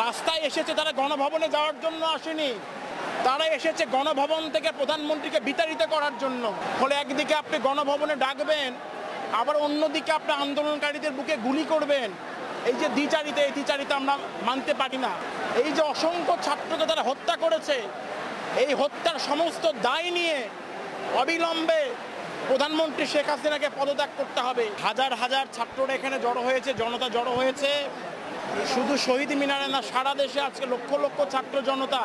রাস্তায় এসেছে, তারা গণভবনে যাওয়ার জন্য আসেনি, তারা এসেছে গণভবন থেকে প্রধানমন্ত্রীকে বিতাড়িত করার জন্য। ফলে একদিকে আপনি গণভবনে ডাকবেন, আবার অন্যদিকে আপনি আন্দোলনকারীদের বুকে গুলি করবেন। এই যে দ্বিচারিতা, এই দ্বিচারিতা আমরা মানতে পারি না। এই যে অসংখ্য ছাত্রকে তারা হত্যা করেছে, এই হত্যার সমস্ত দায় নিয়ে অবিলম্বে প্রধানমন্ত্রী শেখ হাসিনাকে পদত্যাগ করতে হবে। হাজার হাজার ছাত্ররা এখানে জড়ো হয়েছে, জনতা জড়ো হয়েছে। শুধু শহীদ মিনারে না, সারা দেশে আজকে লক্ষ লক্ষ ছাত্র জনতা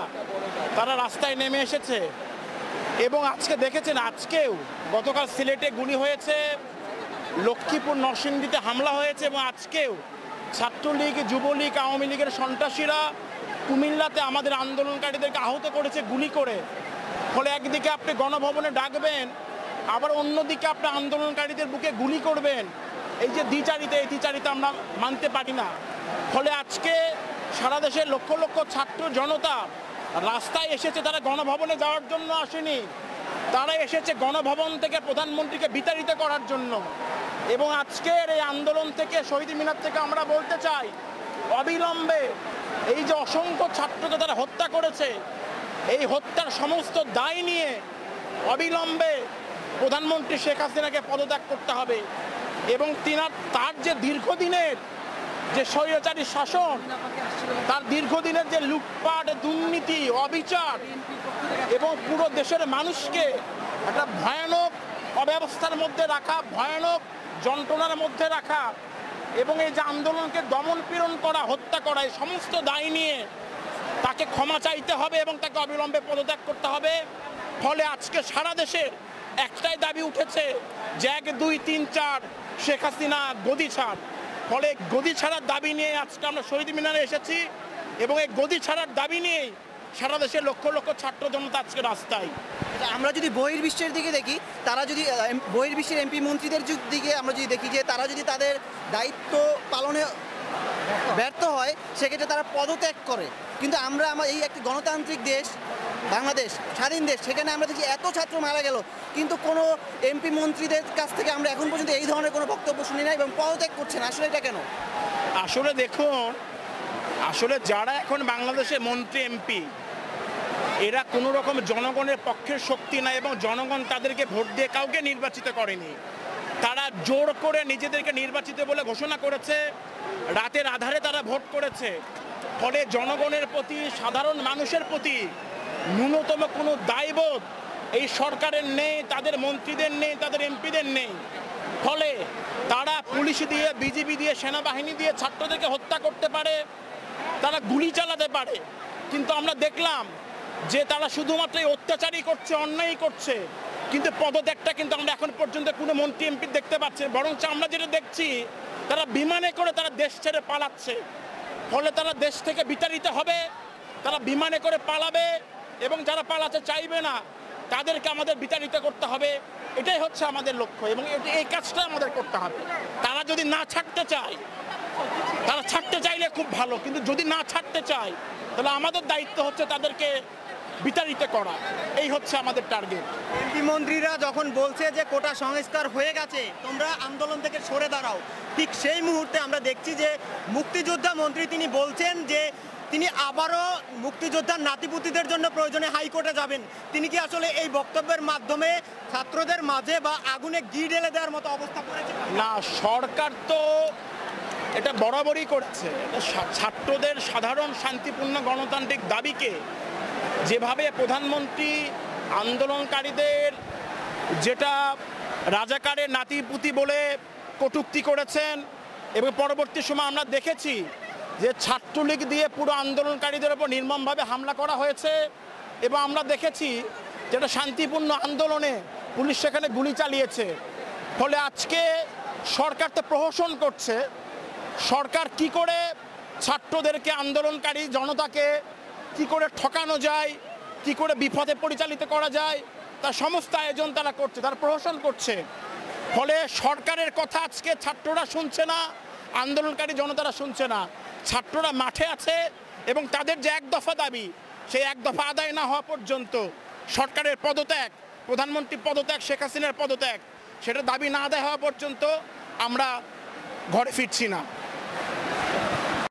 তারা রাস্তায় নেমে এসেছে। এবং আজকে দেখেছেন, আজকেও গতকাল সিলেটে গুলি হয়েছে, লক্ষ্মীপুর নরসিংদীতে হামলা হয়েছে, এবং আজকেও ছাত্রলীগ, যুবলীগ, আওয়ামী লীগের সন্ত্রাসীরা কুমিল্লাতে আমাদের আন্দোলনকারীদেরকে আহত করেছে গুলি করে। ফলে একদিকে আপনি গণভবনে ডাকবেন, আবার অন্যদিকে আপনি আন্দোলনকারীদের বুকে গুলি করবেন। এই যে দ্বিচারিতা, এই দ্বিচারিতা আমরা মানতে পারি না। ফলে আজকে সারা দেশের লক্ষ লক্ষ ছাত্র জনতা রাস্তায় এসেছে, তারা গণভবনে যাওয়ার জন্য আসেনি, তারা এসেছে গণভবন থেকে প্রধানমন্ত্রীকে বিতাড়িত করার জন্য। এবং আজকের এই আন্দোলন থেকে, শহীদ মিনার থেকে আমরা বলতে চাই, অবিলম্বে এই যে অসংখ্য ছাত্রকে তারা হত্যা করেছে, এই হত্যার সমস্ত দায় নিয়ে অবিলম্বে প্রধানমন্ত্রী শেখ হাসিনাকে পদত্যাগ করতে হবে। এবং তার যে দীর্ঘদিনের যে স্বৈরাচারী শাসন, তার দীর্ঘদিনের যে লুটপাট, দুর্নীতি, অবিচার এবং পুরো দেশের মানুষকে একটা ভয়ানক অব্যবস্থার মধ্যে রাখা, ভয়ানক যন্ত্রণার মধ্যে রাখা, এবং এই যে আন্দোলনকে দমন পীড়ন করা, হত্যা করা, এই সমস্ত দায় নিয়ে তাকে ক্ষমা চাইতে হবে এবং তাকে অবিলম্বে পদত্যাগ করতে হবে। ফলে আজকে সারা দেশের একটাই দাবি উঠেছে যে 1, 2, 3, 4 শেখ হাসিনা গদি ছাড়। ফলে গদি ছাড়ার দাবি নিয়ে আজকে আমরা শহীদ মিনারে এসেছি, এবং এই গদি ছাড়ার দাবি নিয়েই সারা দেশের লক্ষ লক্ষ ছাত্র জনতা আজকে রাস্তায়। আমরা যদি বহির্বিশ্বের দিকে দেখি, তারা যদি বহির্বিশ্বের এমপি মন্ত্রীদের দিকে আমরা যদি দেখি যে তারা যদি তাদের দায়িত্ব পালনে ব্যর্থ হয়, সেক্ষেত্রে তারা পদত্যাগ করে। কিন্তু আমরা এই একটি গণতান্ত্রিক দেশ বাংলাদেশ, স্বাধীন দেশ, সেখানে আমরা দেখি এত ছাত্র মারা গেল, কিন্তু কোনো এমপি মন্ত্রীদের কাছ থেকে আমরা এখন পর্যন্ত এই ধরনের কোনো বক্তব্য শুনি না এবং পদত্যাগ করছেন। আসলে এটা কেন? আসলে দেখুন, আসলে যারা এখন বাংলাদেশে মন্ত্রী, এমপি, এরা কোনো রকম জনগণের পক্ষের শক্তি না, এবং জনগণ তাদেরকে ভোট দিয়ে কাউকে নির্বাচিত করেনি। তারা জোর করে নিজেদেরকে নির্বাচিত বলে ঘোষণা করেছে, রাতের আধারে তারা ভোট করেছে। ফলে জনগণের প্রতি, সাধারণ মানুষের প্রতি ন্যূনতম কোনো দায়বোধ এই সরকারের নেই, তাদের মন্ত্রীদের নেই, তাদের এমপিদের নেই। ফলে তারা পুলিশ দিয়ে, বিজিবি দিয়ে, সেনাবাহিনী দিয়ে ছাত্রদেরকে হত্যা করতে পারে, তারা গুলি চালাতে পারে। কিন্তু আমরা দেখলাম যে তারা শুধুমাত্র অত্যাচারই করছে, অন্যায় করছে, কিন্তু পদত্যাগটা কিন্তু আমরা এখন পর্যন্ত কোনো মন্ত্রী, এমপি দেখতে পাচ্ছি। বরঞ্চ আমরা যেটা দেখছি, তারা বিমানে করে তারা দেশ ছেড়ে পালাচ্ছে। ফলে তারা দেশ থেকে বিতাড়িত হবে, তারা বিমানে করে পালাবে, এবং যারা পালাতে চাইবে না তাদেরকে আমাদের বিতাড়িত করতে হবে। এটাই হচ্ছে আমাদের লক্ষ্য, এবং এই কাজটা আমাদের করতে হবে। তারা যদি না ছাড়তে চায়, তারা ছাড়তে চাইলে খুব ভালো, কিন্তু যদি না ছাড়তে চায়, তাহলে আমাদের দায়িত্ব হচ্ছে তাদেরকে বিতাড়িত করা। এই হচ্ছে আমাদের টার্গেট। এমপি মন্ত্রীরা যখন বলছে যে কোটা সংস্কার হয়ে গেছে, তোমরা আন্দোলন থেকে সরে দাঁড়াও, ঠিক সেই মুহূর্তে আমরা দেখছি যে মুক্তিযোদ্ধা মন্ত্রী তিনি বলছেন যে তিনি আবারও মুক্তিযোদ্ধার নাতিপুতিদের জন্য প্রয়োজনে হাইকোর্টে যাবেন। তিনি কি আসলে এই বক্তব্যের মাধ্যমে ছাত্রদের মাঝে বা আগুনে ঘি ঢেলে দেওয়ার মতো অবস্থা করেছে? না, সরকার তো এটা বরাবরই করেছে। ছাত্রদের সাধারণ শান্তিপূর্ণ গণতান্ত্রিক দাবিকে যেভাবে প্রধানমন্ত্রী আন্দোলনকারীদের যেটা রাজাকারের নাতিপুতি বলে কটূক্তি করেছেন, এবং পরবর্তী সময় আমরা দেখেছি যে ছাত্রলীগ দিয়ে পুরো আন্দোলনকারীদের ওপর নির্মমভাবে হামলা করা হয়েছে, এবং আমরা দেখেছি যেটা শান্তিপূর্ণ আন্দোলনে পুলিশ সেখানে গুলি চালিয়েছে। ফলে আজকে সরকার তো প্রহসন করছে, সরকার কি করে ছাত্রদেরকে, আন্দোলনকারী জনতাকে কি করে ঠকানো যায়, কি করে বিপথে পরিচালিত করা যায়, তার সমস্ত আয়োজন তারা করছে, তারা প্রহসন করছে। ফলে সরকারের কথা আজকে ছাত্ররা শুনছে না, আন্দোলনকারী জনতারা শুনছে না। ছাত্ররা মাঠে আছে, এবং তাদের যে এক দফা দাবি, সেই এক দফা আদায় না হওয়া পর্যন্ত সরকারের পদত্যাগ, প্রধানমন্ত্রী পদত্যাগ, শেখ হাসিনার পদত্যাগ, সেটা দাবি না আদায় হওয়া পর্যন্ত আমরা ঘরে ফিরছি না।